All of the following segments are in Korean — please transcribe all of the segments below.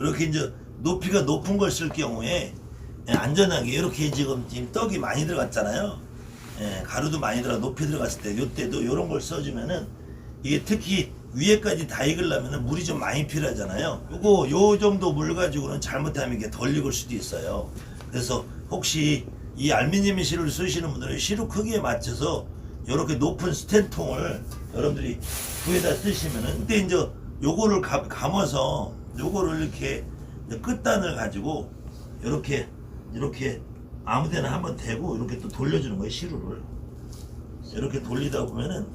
이렇게 이제 높이가 높은 걸 쓸 경우에 안전하게 이렇게 지금 떡이 많이 들어갔잖아요. 가루도 많이 들어가 높이 들어갔을 때 이때도 이런 걸 써주면은 이게 특히 위에까지 다 익으려면 물이 좀 많이 필요하잖아요. 요 정도 물 가지고는 잘못하면 이게 덜 익을 수도 있어요. 그래서 혹시 이 알루미늄 시루를 쓰시는 분들은 시루 크기에 맞춰서 이렇게 높은 스텐통을 여러분들이 구에다 쓰시면은 그때 이제 요거를 감아서 요거를 이렇게 끝단을 가지고 이렇게 아무데나 한번 대고 이렇게 또 돌려주는 거예요. 시루를 이렇게 돌리다 보면은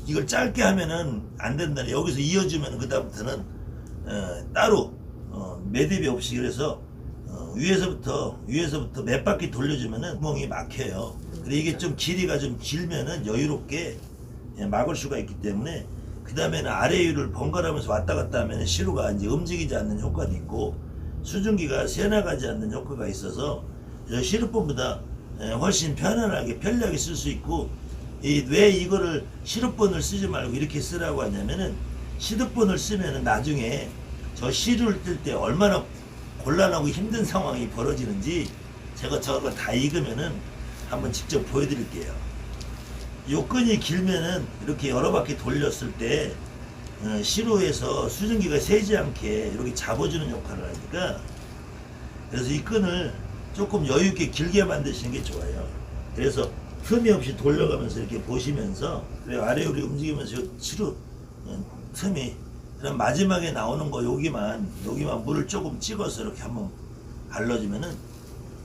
이걸 짧게 하면은 안 된다. 여기서 이어주면 그다음부터는 따로 매듭이 없이 그래서 위에서부터 몇 바퀴 돌려주면은 구멍이 막혀요. 근데 이게 좀 길이가 좀 길면은 여유롭게 막을 수가 있기 때문에 그 다음에는 아래 위를 번갈아가면서 왔다 갔다 하면 시루가 이제 움직이지 않는 효과도 있고 수증기가 새나가지 않는 효과가 있어서 시루법보다 훨씬 편안하게 편리하게 쓸 수 있고 왜 이거를 시루본을 쓰지 말고 이렇게 쓰라고 하냐면은 시루본을 쓰면은 나중에 저 시루를 뜰 때 얼마나 곤란하고 힘든 상황이 벌어지는지 제가 저거 다 익으면은 한번 직접 보여드릴게요. 요 끈이 길면은 이렇게 여러 바퀴 돌렸을 때 시루에서 수증기가 새지 않게 이렇게 잡아주는 역할을 하니까 그래서 이 끈을 조금 여유있게 길게 만드시는 게 좋아요. 그래서 틈이 없이 돌려가면서 이렇게 보시면서 아래 위로 움직이면서 시루 틈이 그럼 마지막에 나오는 거 여기만 물을 조금 찍어서 이렇게 한번 발라주면은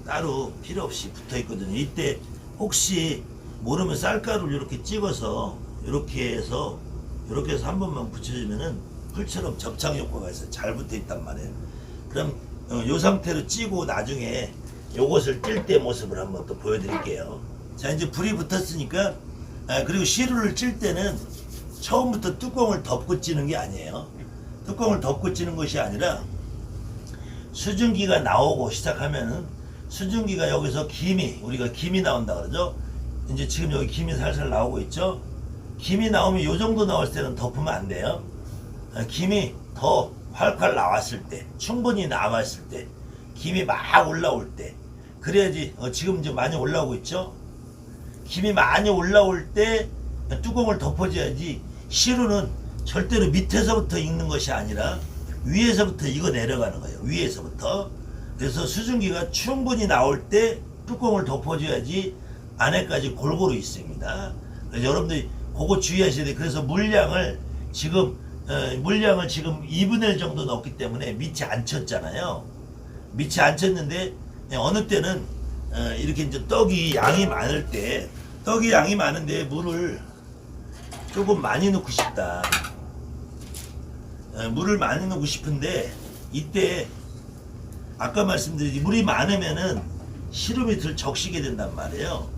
따로 필요 없이 붙어 있거든요. 이때 혹시 모르면 쌀가루를 이렇게 찍어서 이렇게 해서 한 번만 붙여주면은 풀처럼 접착 효과가 있어요. 잘 붙어 있단 말이에요. 그럼 요 상태로 찌고 나중에 요것을 찔 때 모습을 한번 또 보여드릴게요. 자, 이제 불이 붙었으니까 그리고 시루를 찔 때는 처음부터 뚜껑을 덮고 찌는 게 아니에요. 뚜껑을 덮고 찌는 것이 아니라 수증기가 나오고 시작하면은 수증기가 여기서 우리가 김이 나온다 그러죠. 이제 지금 여기 김이 살살 나오고 있죠. 김이 나오면 요 정도 나올 때는 덮으면 안 돼요. 김이 더 활활 나왔을 때, 충분히 남았을 때, 김이 막 올라올 때, 그래야지. 지금 이제 많이 올라오고 있죠. 김이 많이 올라올 때 뚜껑을 덮어줘야지. 시루는 절대로 밑에서부터 익는 것이 아니라 위에서부터 익어 내려가는 거예요. 위에서부터. 그래서 수증기가 충분히 나올 때 뚜껑을 덮어줘야지 안에까지 골고루 있습니다. 그래서 여러분들이 그거 주의하셔야 돼요. 그래서 물량을 지금 2분의 1 정도 넣었기 때문에 밑이 안 쳤잖아요. 밑이 안 쳤는데 어느 때는 이렇게 이제 떡이 양이 많은데 물을 조금 많이 넣고 싶다. 물을 많이 넣고 싶은데 이때 아까 말씀드렸지 물이 많으면은 시루 밑을 적시게 된단 말이에요.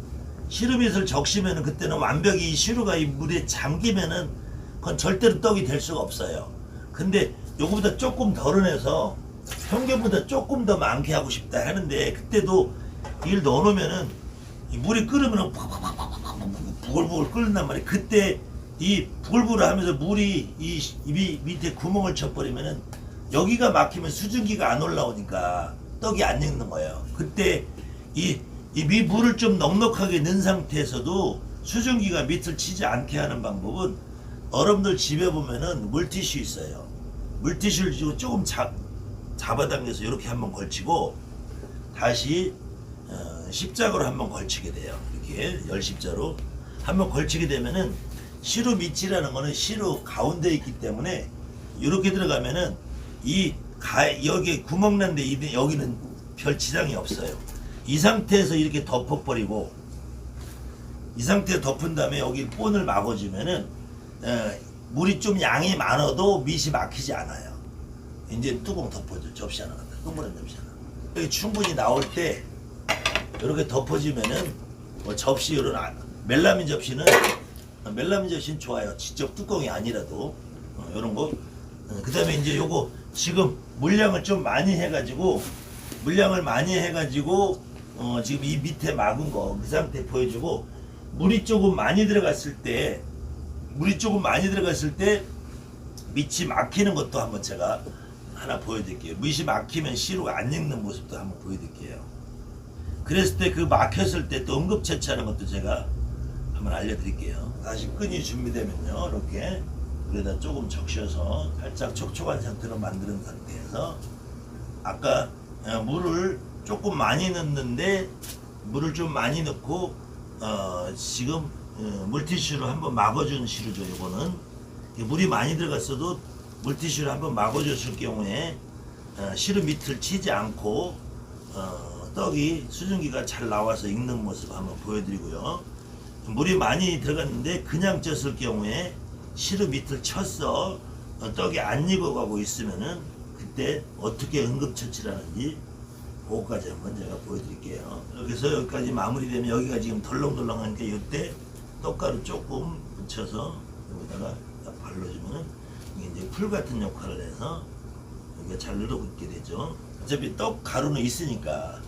시루 밑을 적시면은 그때는 완벽히 이 시루가 이 물에 잠기면은 그건 절대로 떡이 될 수가 없어요. 근데 요거보다 조금 덜어내서 평균보다 조금 더 많게 하고 싶다 하는데 그때도 이걸 넣어놓으면은 이 물이 끓으면은 부글부글 끓는단 말이에요. 그때 이 부글부글 하면서 물이 이 밑에 구멍을 쳐버리면은 여기가 막히면 수증기가 안 올라오니까 떡이 안 익는 거예요. 그때 이 물을 좀 넉넉하게 넣은 상태에서도 수증기가 밑을 치지 않게 하는 방법은 여러분들 집에 보면은 물티슈 있어요. 물티슈를 주고 조금 잡아당겨서 이렇게 한번 걸치고 다시 십자가로 한번 걸치게 돼요. 이렇게 열십자로 한번 걸치게 되면은 시루 밑이라는 거는 시루 가운데 있기 때문에 이렇게 들어가면은 여기 구멍 난데 여기는 별 지장이 없어요. 이 상태에서 이렇게 덮어버리고 이 상태에 덮은 다음에 여기 본을 막아주면은 물이 좀 양이 많아도 밑이 막히지 않아요. 이제 뚜껑 덮어줘. 접시 하나 갖다. 동그란 접시 하나. 여기 충분히 나올 때 이렇게 덮어주면은 접시 이런 멜라민 접시는 좋아요. 직접 뚜껑이 아니라도 이런 거. 그 다음에 이제 요거 지금 물량을 좀 많이 해가지고 지금 이 밑에 막은 거 그 상태 보여주고 물이 조금 많이 들어갔을 때 밑이 막히는 것도 한번 제가 하나 보여드릴게요. 밑이 막히면 시루가 안 익는 모습도 한번 보여드릴게요. 그랬을 때 그 막혔을 때 또 응급처치하는 것도 제가 한번 알려드릴게요. 다시 끈이 준비되면요, 이렇게 물에다 조금 적셔서 살짝 촉촉한 상태로 만드는 상태에서 아까 물을 조금 많이 넣는데 물을 좀 많이 넣고 지금 물티슈로 한번 막아준 시루죠. 이거는 물이 많이 들어갔어도 물티슈로 한번 막아줬을 경우에 시루 밑을 치지 않고 떡이 수증기가 잘 나와서 익는 모습 한번 보여드리고요. 물이 많이 들어갔는데 그냥 쪘을 경우에 시루 밑을 쳤어 떡이 안 익어가고 있으면은 그때 어떻게 응급처치를 하는지 그거까지 한번 제가 보여드릴게요. 여기서 여기까지 마무리되면 여기가 지금 덜렁덜렁하니까 이때 떡가루 조금 묻혀서 여기다가 발라주면은 이게 이제 풀 같은 역할을 해서 여기가 잘 늘어붙게 되죠. 어차피 떡 가루는 있으니까.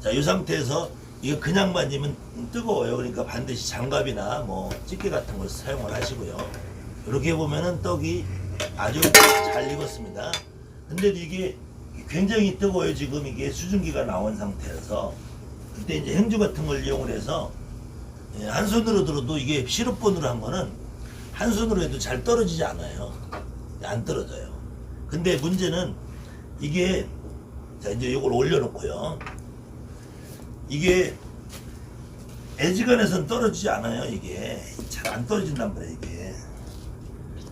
자, 이 상태에서 이거 그냥 만지면 뜨거워요. 그러니까 반드시 장갑이나 뭐 집게 같은 걸 사용을 하시고요. 이렇게 보면은 떡이 아주 잘 익었습니다. 근데도 이게 굉장히 뜨거워요. 지금 이게 수증기가 나온 상태에서 그때 이제 행주 같은 걸 이용을 해서 한 손으로 들어도 이게 시럽본으로 한 거는 한 손으로 해도 잘 떨어지지 않아요. 안 떨어져요. 근데 문제는 이게 자 이제 이걸 올려놓고요. 이게 애지간해서는 떨어지지 않아요. 이게 잘 안 떨어진단 말이에요. 이게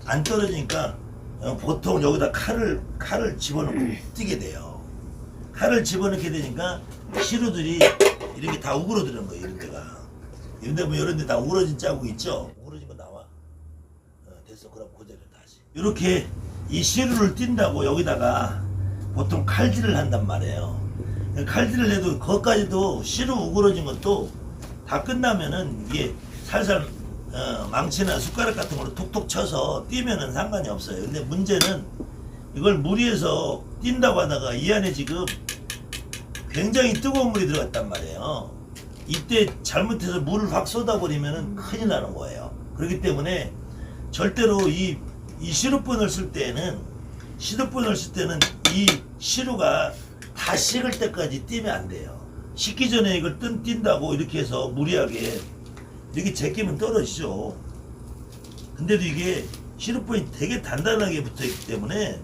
안 떨어지니까 보통 여기다 칼을 집어넣고 뛰게 돼요. 칼을 집어넣게 되니까 시루들이 이렇게 다 우그러드는 거예요. 이런 데가. 이런데 뭐 이런 데 다 우그러진 자국 있죠? 우그러진 거 나와. 됐어. 그럼 그대로 다시. 이렇게 이 시루를 띈다고 여기다가 보통 칼질을 한단 말이에요. 칼질을 해도 그것까지도 시루 우그러진 것도 다 끝나면은 이게 살살 망치나 숟가락 같은 걸로 톡톡 쳐서 띄면은 상관이 없어요. 근데 문제는 이걸 물 위에서 띈다고 하다가 이 안에 지금 굉장히 뜨거운 물이 들어갔단 말이에요. 이때 잘못해서 물을 확 쏟아버리면은 큰일 나는 거예요. 그렇기 때문에 절대로 이 시루본을 쓸 때는 이 시루가 다 식을 때까지 띄면 안 돼요. 식기 전에 이걸 띈다고 이렇게 해서 무리하게 이렇게 제끼면 떨어지죠. 근데도 이게 시루본이 되게 단단하게 붙어있기 때문에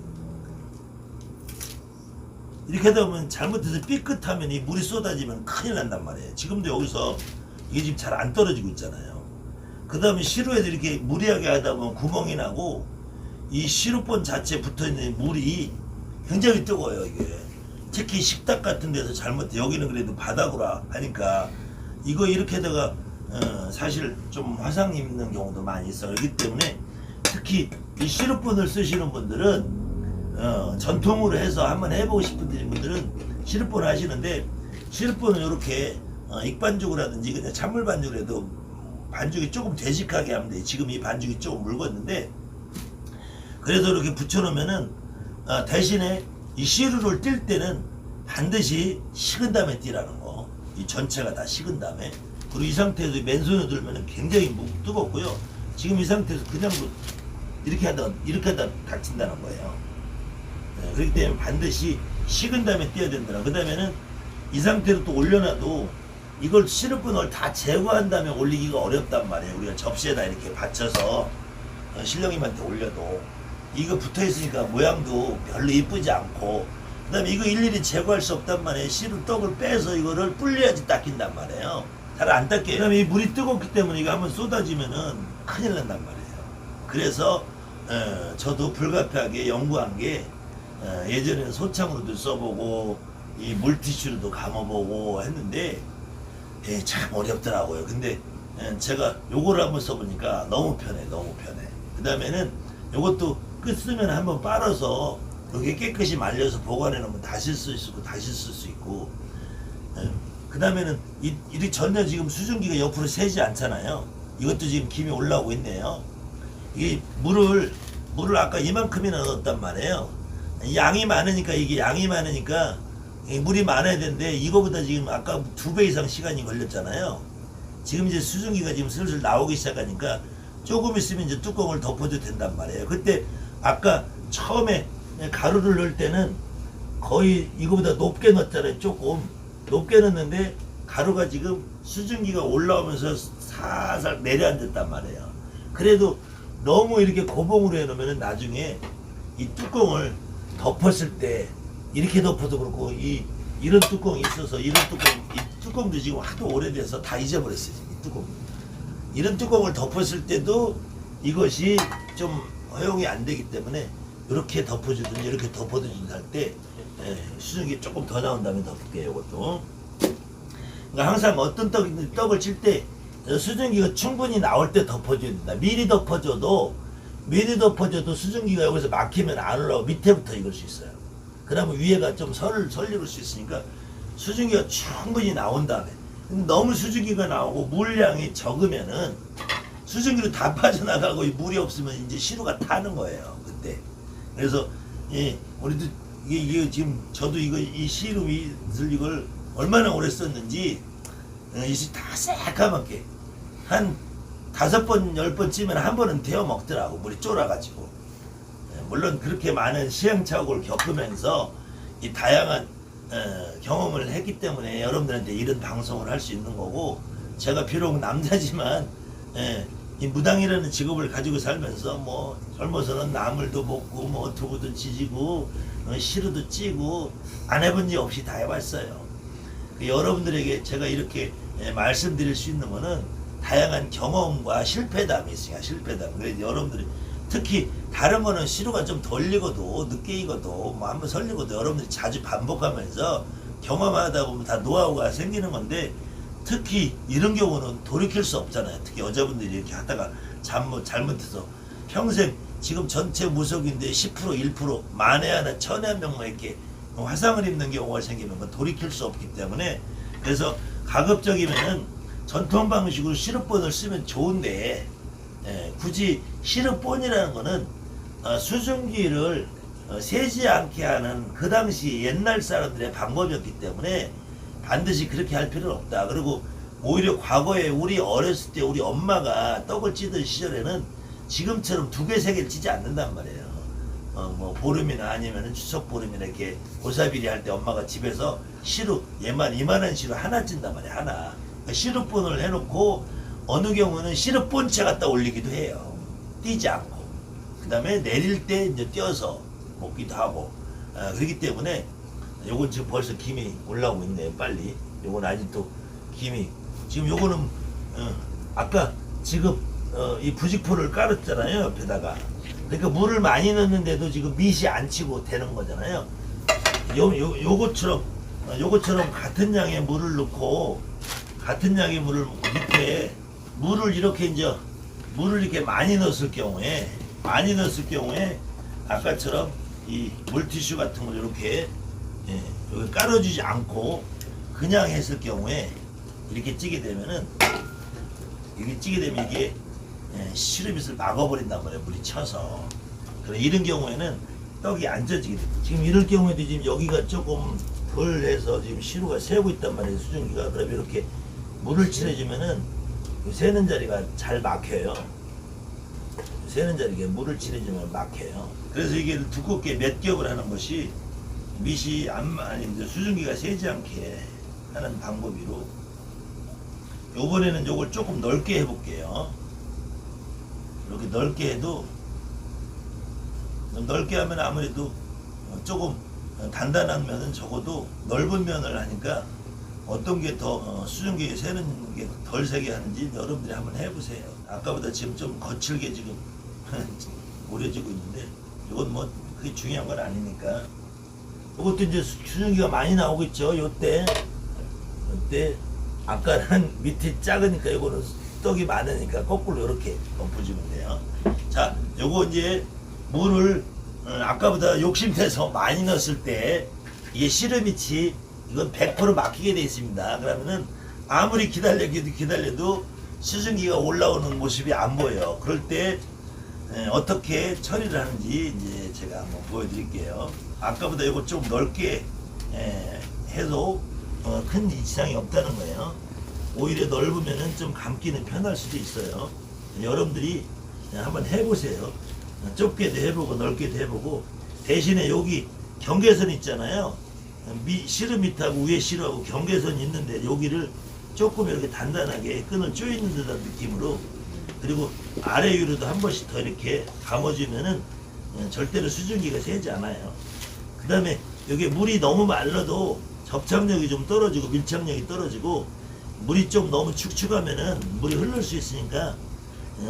이렇게 하다 보면 잘못해서 삐끗하면 이 물이 쏟아지면 큰일 난단 말이에요. 지금도 여기서 이게 지금 잘 안 떨어지고 있잖아요. 그 다음에 시루에도 이렇게 무리하게 하다 보면 구멍이 나고 이 시루본 자체에 붙어있는 물이 굉장히 뜨거워요. 이게 특히 식탁 같은 데서 잘못해 여기는 그래도 바닥으로 하니까 이거 이렇게 하다가 사실 좀 화상 입는 경우도 많이 있어요. 그렇기 때문에 특히 이 시루본을 쓰시는 분들은 전통으로 해서 한번 해보고 싶은 분들은 시루본 하시는데 시루본은 이렇게 익반죽이라든지 그냥 찬물 반죽을 해도 반죽이 조금 되직하게 하면 돼요. 지금 이 반죽이 조금 묽었는데 그래서 이렇게 붙여놓으면은 대신에 이 시루를 뛸 때는 반드시 식은 다음에 띠라는 거. 이 전체가 다 식은 다음에. 그리고 이 상태에서 맨손으로 들면 굉장히 뜨겁고요. 지금 이 상태에서 그냥 이렇게 하다 다친다는 거예요. 네, 그렇기 때문에 반드시 식은 다음에 띄어야 된다. 그 다음에는 이 상태로 또 올려놔도 이걸 시럽분을 다 제거한 다음에 올리기가 어렵단 말이에요. 우리가 접시에다 이렇게 받쳐서 신령님한테 올려도 이거 붙어있으니까 모양도 별로 이쁘지 않고 그 다음에 이거 일일이 제거할 수 없단 말이에요. 시루 떡을 빼서 이거를 불려야지 닦인단 말이에요. 잘 안 닦여요. 그 다음에 이 물이 뜨겁기 때문에 이거 한번 쏟아지면은 큰일 난단 말이에요. 그래서 저도 불가피하게 연구한 게 예전에는 소창으로도 써보고 이 물티슈로도 감아보고 했는데 참 어렵더라고요. 근데 제가 요거를 한번 써보니까 너무 편해. 그 다음에는 요것도 끝 쓰면 한번 빨아서 여기 깨끗이 말려서 보관해 놓으면 다시 쓸 수 있고 그 다음에는 이 전혀 지금 수증기가 옆으로 새지 않잖아요. 이것도 지금 김이 올라오고 있네요. 이 물을 아까 이만큼이나 넣었단 말이에요. 양이 많으니까 물이 많아야 되는데 이거보다 지금 아까 2배 이상 시간이 걸렸잖아요. 지금 이제 수증기가 지금 슬슬 나오기 시작하니까 조금 있으면 이제 뚜껑을 덮어도 된단 말이에요. 그때 아까 처음에 가루를 넣을 때는 거의 이거보다 높게 넣었잖아요. 조금 높게 넣었는데 가루가 지금 수증기가 올라오면서 살살 내려앉았단 말이에요. 그래도 너무 이렇게 고봉으로 해놓으면 나중에 이 뚜껑을 덮었을 때 이렇게 덮어도 그렇고 이런 뚜껑이 있어서 이 뚜껑도 지금 하도 오래돼서 다 잊어버렸어요. 이 뚜껑. 이런 뚜껑을 덮었을 때도 이것이 좀 허용이 안 되기 때문에 이렇게 덮어주든지 이렇게 덮어주든지 할 때 수증기 조금 더 나온 다음에 덮을게요. 이것도. 그러니까 항상 어떤 떡을 칠 때 수증기가 충분히 나올 때 덮어줘야 된다. 미리 덮어줘도 수증기가 여기서 막히면 안 올라오고 밑에부터 익을 수 있어요. 그러면 위에가 좀 설익을 수 있으니까 수증기가 충분히 나온 다음에 너무 수증기가 나오고 물량이 적으면은 수증기로 다 빠져나가고 물이 없으면 이제 시루가 타는 거예요. 그때. 그래서 우리도 이게 지금 저도 이 시루 윗을 이걸 얼마나 오래 썼는지 다 새까맣게 한 5번 10번 찌면 한 번은 데워 먹더라고. 물이 쫄아가지고. 물론 그렇게 많은 시행착오를 겪으면서 이 다양한 경험을 했기 때문에 여러분들한테 이런 방송을 할 수 있는 거고, 제가 비록 남자지만 이 무당이라는 직업을 가지고 살면서 뭐 젊어서는 나물도 먹고 뭐 두부도 지지고 시루도 찌고 안 해본 적 없이 다 해봤어요. 여러분들에게 제가 이렇게 말씀드릴 수 있는 거는 다양한 경험과 실패담이 있으니까 실패담. 그래서 여러분들이 특히 다른 거는 시루가 좀 덜 익어도 늦게 익어도 뭐 한번 설리고도 여러분들이 자주 반복하면서 경험하다 보면 다 노하우가 생기는 건데, 특히 이런 경우는 돌이킬 수 없잖아요. 특히 여자분들이 이렇게 하다가 잘못해서 평생 지금 전체 무속인데 10% 1% 만에 하나 천에 한 명만 이렇게 화상을 입는 경우가 생기면 그건 돌이킬 수 없기 때문에, 그래서 가급적이면은 전통 방식으로 시럽본을 쓰면 좋은데 굳이 시럽본이라는 거는 수증기를 새지 않게 하는 그 당시 옛날 사람들의 방법이었기 때문에 반드시 그렇게 할 필요는 없다. 그리고 오히려 과거에 우리 어렸을 때 우리 엄마가 떡을 찌던 시절에는 지금처럼 2개, 3개를 찌지 않는단 말이에요. 뭐 보름이나 아니면 추석 보름이나 이렇게 고사비리 할 때 엄마가 집에서 시루 이만한 시루 하나 찐단 말이에요. 하나. 그러니까 시루본을 해놓고 어느 경우는 시루본채 갖다 올리기도 해요. 띄지 않고. 그 다음에 내릴 때 이제 띄어서 먹기도 하고. 그렇기 때문에 요건 지금 벌써 김이 올라오고 있네요. 빨리. 요건 아직도 김이. 지금 요거는 아까 지금 이 부직포를 깔았잖아요. 옆에다가. 그러니까 물을 많이 넣는데도 지금 밑이 안 치고 되는 거잖아요. 요것처럼 같은 양의 물을 넣고 같은 양의 물을 밑에 물을 이렇게 많이 넣었을 경우에 아까처럼 이 물티슈 같은 걸 이렇게 여기 깔아주지 않고 그냥 했을 경우에 이렇게 찌게 되면 이게 시루빗을 막아버린단 말이에요. 물이 쳐서. 그래 이런 경우에는 떡이 안 쪄지게 돼요. 지금 이럴 경우에도 지금 여기가 조금 덜 해서 지금 시루가 새고 있단 말이에요. 수증기가. 그러면 이렇게 물을 칠해주면은 새는 자리가 잘 막혀요. 새는 자리에 물을 칠해주면 막혀요. 그래서 이게 두껍게 몇 겹을 하는 것이 밑이 수증기가 새지 않게 하는 방법으로, 요번에는 요걸 조금 넓게 해볼게요. 이렇게 넓게 해도, 넓게 하면 아무래도 조금 단단한 면은 적어도 넓은 면을 하니까 어떤 게 더 수증기에 새는 게 덜 새게 하는지 여러분들이 한번 해보세요. 아까보다 지금 좀 거칠게 지금 우려지고 있는데, 이건 뭐 그게 중요한 건 아니니까. 이것도 이제 수증기가 많이 나오겠죠. 요때 아까는 밑이 작으니까 이거는 떡이 많으니까 거꾸로 이렇게 엎어주면 돼요. 자, 요거 이제 물을 아까보다 욕심내서 많이 넣었을 때 이게 시럽빛이 이건 100% 막히게 돼 있습니다. 그러면은 아무리 기다려도 수증기가 올라오는 모습이 안 보여요. 그럴 때 어떻게 처리를 하는지 이제 제가 한번 보여드릴게요. 아까보다 이거 좀 넓게 해도 큰 이상이 없다는 거예요. 오히려 넓으면은 좀 감기는 편할 수도 있어요. 여러분들이 한번 해보세요. 좁게도 해보고 넓게도 해보고, 대신에 여기 경계선 있잖아요. 시루 밑하고 위에 시루하고 경계선이 있는데 여기를 조금 이렇게 단단하게 끈을 조이는 듯한 느낌으로, 그리고 아래 위로도 한 번씩 더 이렇게 감아주면은 절대로 수증기가 새지 않아요. 그 다음에 여기 물이 너무 말라도 접착력이 좀 떨어지고 밀착력이 떨어지고, 물이 좀 너무 축축하면은 물이 흐를 수 있으니까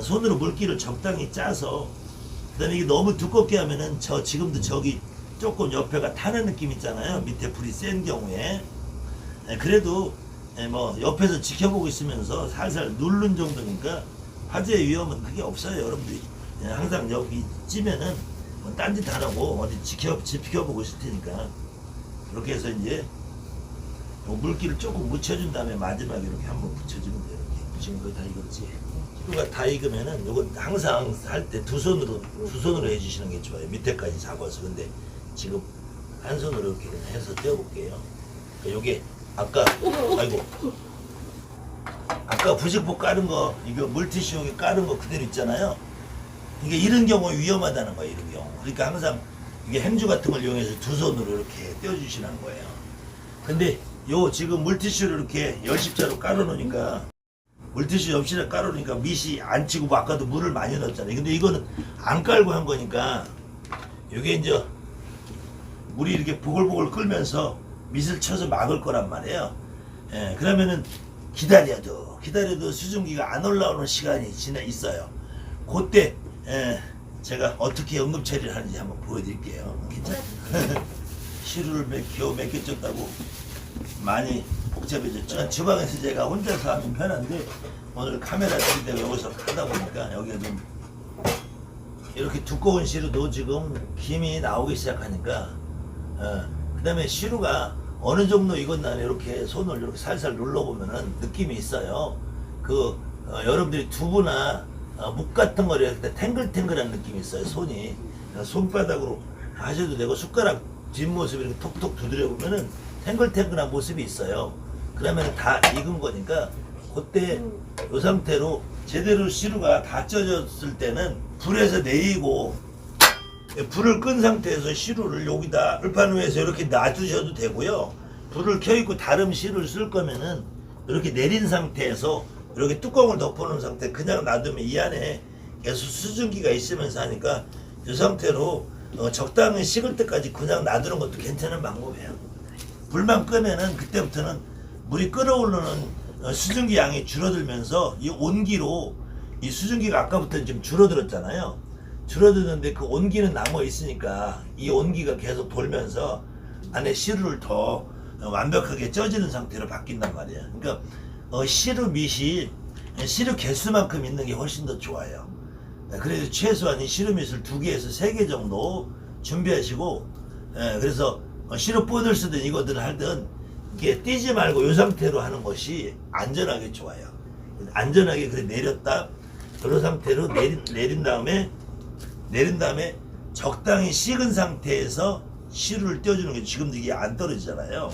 손으로 물기를 적당히 짜서, 그 다음에 이게 너무 두껍게 하면은 지금도 저기 조금 옆에가 타는 느낌 있잖아요. 밑에 불이 센 경우에. 그래도 뭐 옆에서 지켜보고 있으면서 살살 누른 정도니까 화재 위험은 크게 없어요. 여러분들이 항상 여기 찌면은 뭐 딴짓 안 하고 어디 지켜보고 있을 테니까. 이렇게 해서 이제 물기를 조금 묻혀준 다음에 마지막에 이렇게 한번 붙여주면 돼요. 이렇게 지금 거의 다 익었지. 이거가 다 익으면은 이건 항상 할 때 두 손으로 해주시는 게 좋아요. 밑에까지 잡아서. 근데 지금 한 손으로 이렇게 그냥 해서 떼어볼게요. 요게 아까 아까 부직포 까는 거, 이거 물티슈 여기 까는 거 그대로 있잖아요. 이게 이런 경우에 위험하다는 거예요. 이런 경우. 그러니까 항상 이게 행주 같은 걸 이용해서 두 손으로 이렇게 떼어주시는 거예요. 근데 요 지금 물티슈를 이렇게 열십자로 깔아놓으니까, 물티슈 옆실에 깔아놓으니까 밑이 안 치고, 아까도 물을 많이 넣었잖아요. 근데 이거는 안 깔고 한 거니까 요게 이제 물이 이렇게 보글보글 끓면서 밑을 쳐서 막을 거란 말이에요. 예, 그러면은 기다려도 수증기가 안 올라오는 시간이 있어요. 그때 제가 어떻게 응급 처리를 하는지 한번 보여드릴게요. 괜찮아요? 시루를 겨우 몇 개 쪘다고 많이 복잡해졌죠. 주방에서 제가 혼자서 하면 편한데, 오늘 카메라 들이대고 여기서 하다 보니까 여기가 좀 이렇게 두꺼운 시루도 지금 김이 나오기 시작하니까, 그 다음에 시루가 어느 정도 익었나 이렇게 손을 이렇게 살살 눌러보면은 느낌이 있어요. 여러분들이 두부나 묵 같은 거 이렇게 탱글탱글한 느낌이 있어요. 손이. 손바닥으로 하셔도 되고, 숟가락 뒷모습 이렇게 톡톡 두드려 보면은 탱글탱글한 모습이 있어요. 그러면 다 익은 거니까, 그때 이 상태로 제대로 시루가 다 쪄졌을 때는 불에서 내리고, 불을 끈 상태에서 시루를 여기다 불판 위에서 이렇게 놔두셔도 되고요. 불을 켜있고 다른 시루를 쓸 거면은 이렇게 내린 상태에서 이렇게 뚜껑을 덮어놓은 상태 그냥 놔두면 이 안에 계속 수증기가 있으면서 하니까, 이 상태로 적당히 식을 때까지 그냥 놔두는 것도 괜찮은 방법이에요. 불만 끄면은 그때부터는 물이 끓어오르는 수증기 양이 줄어들면서 이 온기로, 이 수증기가 아까부터 지금 줄어들었잖아요. 줄어드는데 그 온기는 남아 있으니까 이 온기가 계속 돌면서 안에 시루를 더 완벽하게 쪄지는 상태로 바뀐단 말이에요. 그러니까 시루 밑이 시루 개수만큼 있는 게 훨씬 더 좋아요. 그래서 최소한 이 시루 밑을 2개에서 3개 정도 준비하시고, 그래서 시루 본을 쓰든 이거든 하든 이게 띄지 말고 이 상태로 하는 것이 안전하게 좋아요. 안전하게 그래 내렸다, 그런 상태로 내린 다음에 적당히 식은 상태에서 시루를 떼어주는 게, 지금도 이게 안 떨어지잖아요.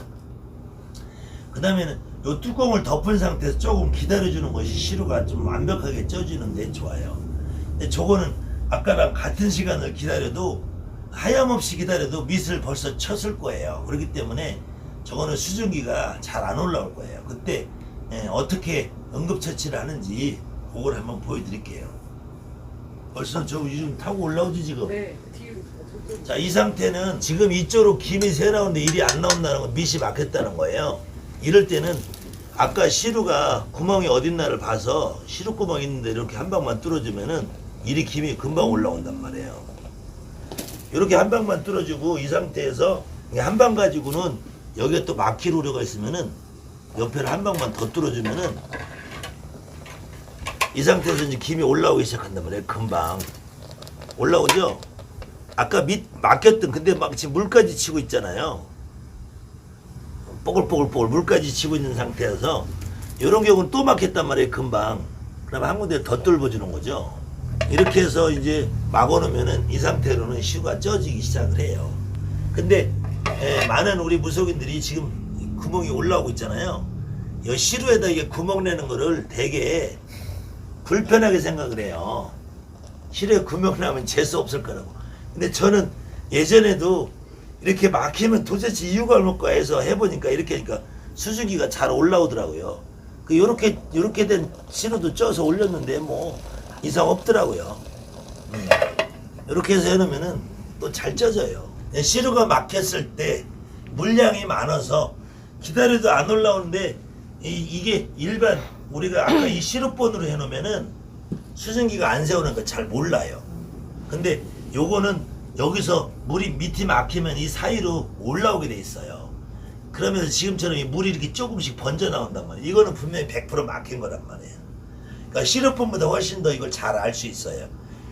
그 다음에는 이 뚜껑을 덮은 상태에서 조금 기다려주는 것이 시루가 좀 완벽하게 쪄지는데 좋아요. 근데 저거는 아까랑 같은 시간을 기다려도, 하염없이 기다려도 밑을 벌써 쳤을 거예요. 그렇기 때문에 저거는 수증기가 잘 안 올라올 거예요. 그때 어떻게 응급처치를 하는지 그걸 한번 보여드릴게요. 벌써 저 요즘 타고 올라오지 지금. 네. 자, 이 상태는 지금 이쪽으로 김이 새 나오는데 일이 안 나온다는 건 밑이 막혔다는 거예요. 이럴 때는 아까 시루가 구멍이 어딨나를 봐서 시루 구멍 있는데 이렇게 한 방만 뚫어주면은 일이 김이 금방 올라온단 말이에요. 이렇게 한 방만 뚫어주고, 이 상태에서 한 방 가지고는 여기에 또 막힐 우려가 있으면은 옆에를 한 방만 더 뚫어주면은 이 상태에서 이제 김이 올라오기 시작한단 말이에요. 금방 올라오죠. 아까 밑 막혔던, 근데 막 지금 물까지 치고 있잖아요. 뽀글뽀글뽀글 물까지 치고 있는 상태여서 이런 경우는 또 막혔단 말이에요. 금방. 그러면 한 군데 더 뚫어주는 거죠. 이렇게 해서 이제 막아놓으면은 이 상태로는 시루가 쪄지기 시작을 해요. 근데 많은 우리 무속인들이 지금 구멍이 올라오고 있잖아요. 이 시루에다 이게 구멍 내는 거를 되게 불편하게 생각을 해요. 시루에 구멍 나면 재수 없을 거라고. 근데 저는 예전에도 이렇게 막히면 도대체 이유가 뭘까 해서 해보니까 이렇게 하니까 수증기가 잘 올라오더라고요. 그 요렇게 된 시루도 쪄서 올렸는데 뭐 이상 없더라고요. 이렇게 해서 해놓으면은 또 잘 쪄져요. 시루가 막혔을 때 물량이 많아서 기다려도 안 올라오는데 이게 일반 우리가 아까 이 시루본으로 해놓으면은 수증기가 안 새우는 거 잘 몰라요. 근데 요거는 여기서 물이 밑이 막히면 이 사이로 올라오게 돼 있어요. 그러면서 지금처럼 이 물이 이렇게 조금씩 번져 나온단 말이에요. 이거는 분명히 100% 막힌 거란 말이에요. 그러니까 시루본보다 훨씬 더 이걸 잘 알 수 있어요.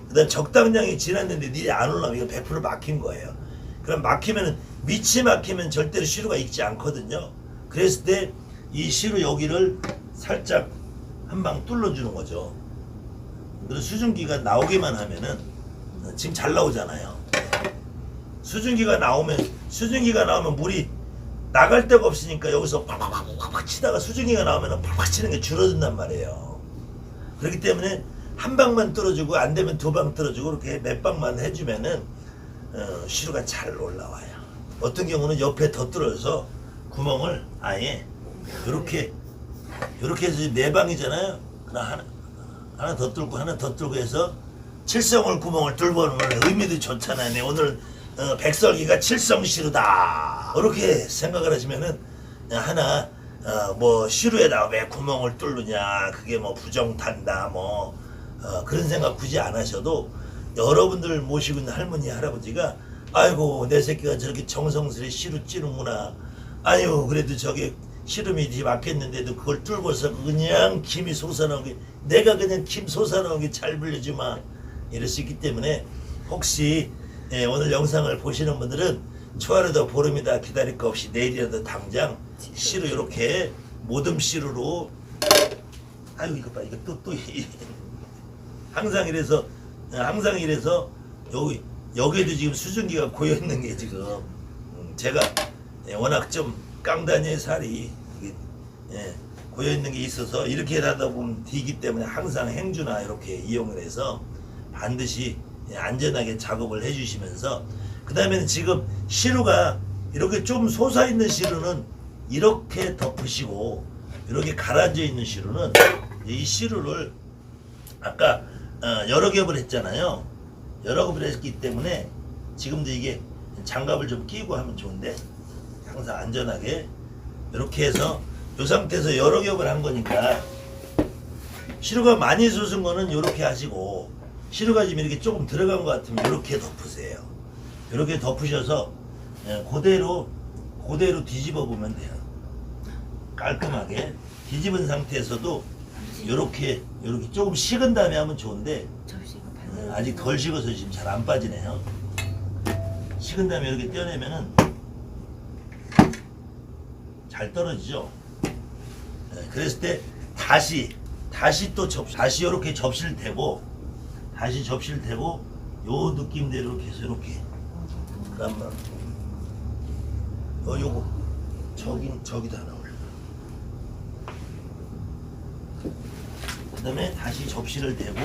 그다음 적당량이 지났는데 니네 안 올라오면 이거 100% 막힌 거예요. 그럼 막히면은 밑이 막히면 절대로 시루가 익지 않거든요. 그랬을 때 이 시루 여기를 살짝 한 방 뚫어주는 거죠. 그래서 수증기가 나오기만 하면은 지금 잘 나오잖아요. 수증기가 나오면 물이 나갈 데가 없으니까 여기서 팍팍팍팍 치다가 수증기가 나오면 팍팍 치는 게 줄어든단 말이에요. 그렇기 때문에 한 방만 뚫어주고 안 되면 두 방 뚫어주고 이렇게 몇 방만 해주면은 시루가 잘 올라와요. 어떤 경우는 옆에 더 뚫어서 구멍을 아예 요렇게 해서 네 방이잖아요. 그럼 하나 더 뚫고 하나 더 뚫고 해서 칠성을 구멍을 뚫고 하면 의미도 좋잖아요. 네, 오늘 백설기가 칠성시루다 이렇게 생각을 하시면은 하나 뭐 시루에다 왜 구멍을 뚫느냐 그게 뭐 부정탄다 뭐 그런 생각 굳이 안 하셔도 여러분들 모시고 있는 할머니 할아버지가 아이고 내 새끼가 저렇게 정성스레 시루 찌는구나. 아유 그래도 저게 시름이 뒤 막혔는데도 그걸 뚫고서 그냥 김이 솟아나오게 내가 그냥 김 솟아나오게 잘 불려주마 이럴 수 있기 때문에 혹시 오늘 영상을 보시는 분들은 초하루도 보름이다 기다릴 거 없이 내일이라도 당장 시루 이렇게 모듬 시루로 아유 이거 봐 이거 또 항상 이래서 여기에도 지금 수증기가 고여 있는 게 지금 제가 워낙 좀 깡다니의 살이 고여 있는 게 있어서 이렇게 하다 보면 뒤기 때문에 항상 행주나 이렇게 이용을 해서 반드시 안전하게 작업을 해주시면서 그 다음에는 지금 시루가 이렇게 좀 솟아 있는 시루는 이렇게 덮으시고 이렇게 가라앉아 있는 시루는 이 시루를 아까 여러 겹을 했잖아요. 여러 겹을 했기 때문에 지금도 이게 장갑을 좀 끼고 하면 좋은데 항상 안전하게 이렇게 해서 이 상태에서 여러 겹을 한 거니까 시루가 많이 솟은 거는 이렇게 하시고 시루가 지금 이렇게 조금 들어간 것 같으면 이렇게 덮으세요. 이렇게 덮으셔서 그대로 뒤집어 보면 돼요. 깔끔하게 뒤집은 상태에서도 이렇게 조금 식은 다음에 하면 좋은데 아직 덜 식어서 지금 잘 안 빠지네요. 식은 다음에 이렇게 떼어내면은 잘 떨어지죠. 그랬을 때 다시 이렇게 접시를 대고 요 느낌대로 이렇게 해서 이렇게 그러면 요거 저기다 하나 올려. 그 다음에 다시 접시를 대고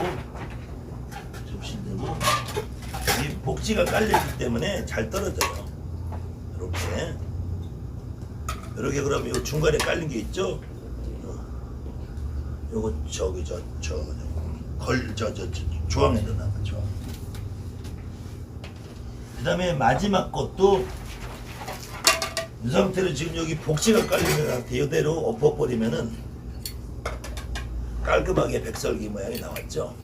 이 복지가 깔려있기 때문에 잘 떨어져요. 이렇게 그러면 요 중간에 깔린 게 있죠? 요거 조항에다 놔봐. 조항. 그 다음에 마지막 것도 이 상태로 지금 여기 복지가 깔리는 상태 이대로 엎어버리면은 깔끔하게 백설기 모양이 나왔죠.